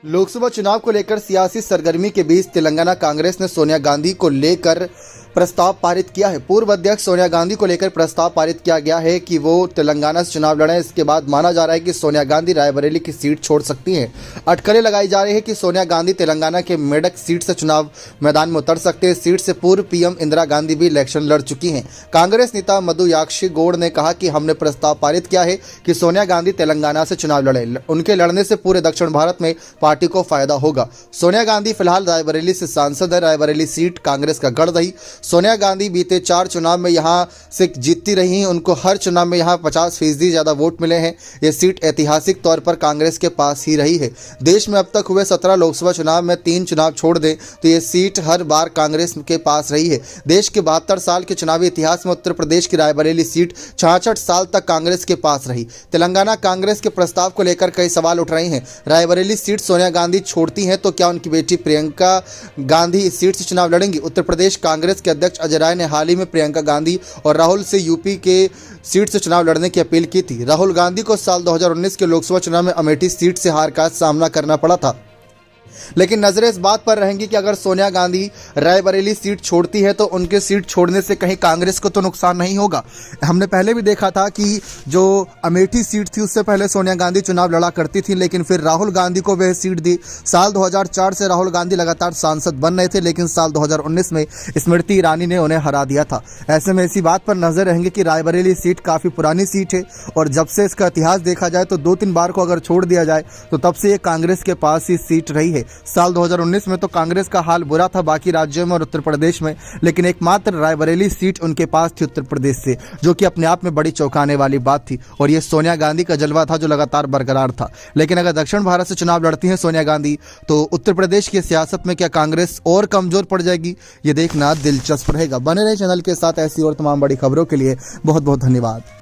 लोकसभा चुनाव को लेकर सियासी सरगर्मी के बीच तेलंगाना कांग्रेस ने सोनिया गांधी को लेकर प्रस्ताव पारित किया है। पूर्व अध्यक्ष सोनिया गांधी को लेकर प्रस्ताव पारित किया गया है कि वो तेलंगाना से चुनाव लड़ें। इसके बाद माना जा रहा है कि सोनिया गांधी रायबरेली की सीट छोड़ सकती हैं। अटकलें लगाई जा रही है कि सोनिया गांधी तेलंगाना के मेडक सीट से चुनाव मैदान में उतर सकते हैं। इस सीट से पूर्व पीएम इंदिरा गांधी भी इलेक्शन लड़ चुकी हैं। कांग्रेस नेता मधुयाक्षी गौड़ ने कहा कि हमने प्रस्ताव पारित किया है कि सोनिया गांधी तेलंगाना से चुनाव लड़ें। उनके लड़ने से पूरे दक्षिण भारत में पार्टी को फायदा होगा। सोनिया गांधी फिलहाल रायबरेली से सांसद है। रायबरेली सीट कांग्रेस का गढ़ रही। सोनिया गांधी बीते 4 चुनाव में यहां से जीतती रही हैं। उनको हर चुनाव में यहां 50% ज्यादा वोट मिले हैं। ये सीट ऐतिहासिक तौर पर कांग्रेस के पास ही रही है। देश में अब तक हुए 17 लोकसभा चुनाव में 3 चुनाव छोड़ दें तो ये सीट हर बार कांग्रेस के पास रही है। देश के 72 साल के चुनावी इतिहास में उत्तर प्रदेश की रायबरेली सीट 66 साल तक कांग्रेस के पास रही। तेलंगाना कांग्रेस के प्रस्ताव को लेकर कई सवाल उठ रहे हैं। रायबरेली सीट सोनिया गांधी छोड़ती हैं तो क्या उनकी बेटी प्रियंका गांधी इस सीट से चुनाव लड़ेंगी? उत्तर प्रदेश कांग्रेस के अध्यक्ष अजय राय ने हाल ही में प्रियंका गांधी और राहुल से यूपी के सीट से चुनाव लड़ने की अपील की थी। राहुल गांधी को साल 2019 के लोकसभा चुनाव में अमेठी सीट से हार का सामना करना पड़ा था, लेकिन नजरें इस बात पर रहेंगी कि अगर सोनिया गांधी रायबरेली सीट छोड़ती है तो उनके सीट छोड़ने से कहीं कांग्रेस को तो नुकसान नहीं होगा। हमने पहले भी देखा था कि जो अमेठी सीट थी उससे पहले सोनिया गांधी चुनाव लड़ा करती थी, लेकिन फिर राहुल गांधी को वह सीट दी। साल 2004 से राहुल गांधी लगातार सांसद बन रहे थे, लेकिन साल 2019 में स्मृति ईरानी ने उन्हें हरा दिया था। ऐसे में इसी बात पर नजर रहेंगे कि रायबरेली सीट काफ़ी पुरानी सीट है और जब से इसका इतिहास देखा जाए तो 2-3 बार को अगर छोड़ दिया जाए तो तब से ये कांग्रेस के पास ही सीट रही है। साल 2019 में तो कांग्रेस का हाल बुरा था बाकी राज्यों में और उत्तर प्रदेश में, लेकिन एकमात्र रायबरेली सीट उनके पास थी उत्तर प्रदेश से, जो कि अपने आप में बड़ी चौंकाने वाली बात थी। और ये सोनिया गांधी का जलवा था जो लगातार बरकरार था। लेकिन अगर दक्षिण भारत से चुनाव लड़ती हैं सोनिया गांधी तो उत्तर प्रदेश की सियासत में क्या कांग्रेस और कमजोर पड़ जाएगी? ये देखना दिलचस्प रहेगा। बने रहे चैनल के साथ ऐसी और तमाम बड़ी खबरों के लिए बहुत बहुत धन्यवाद।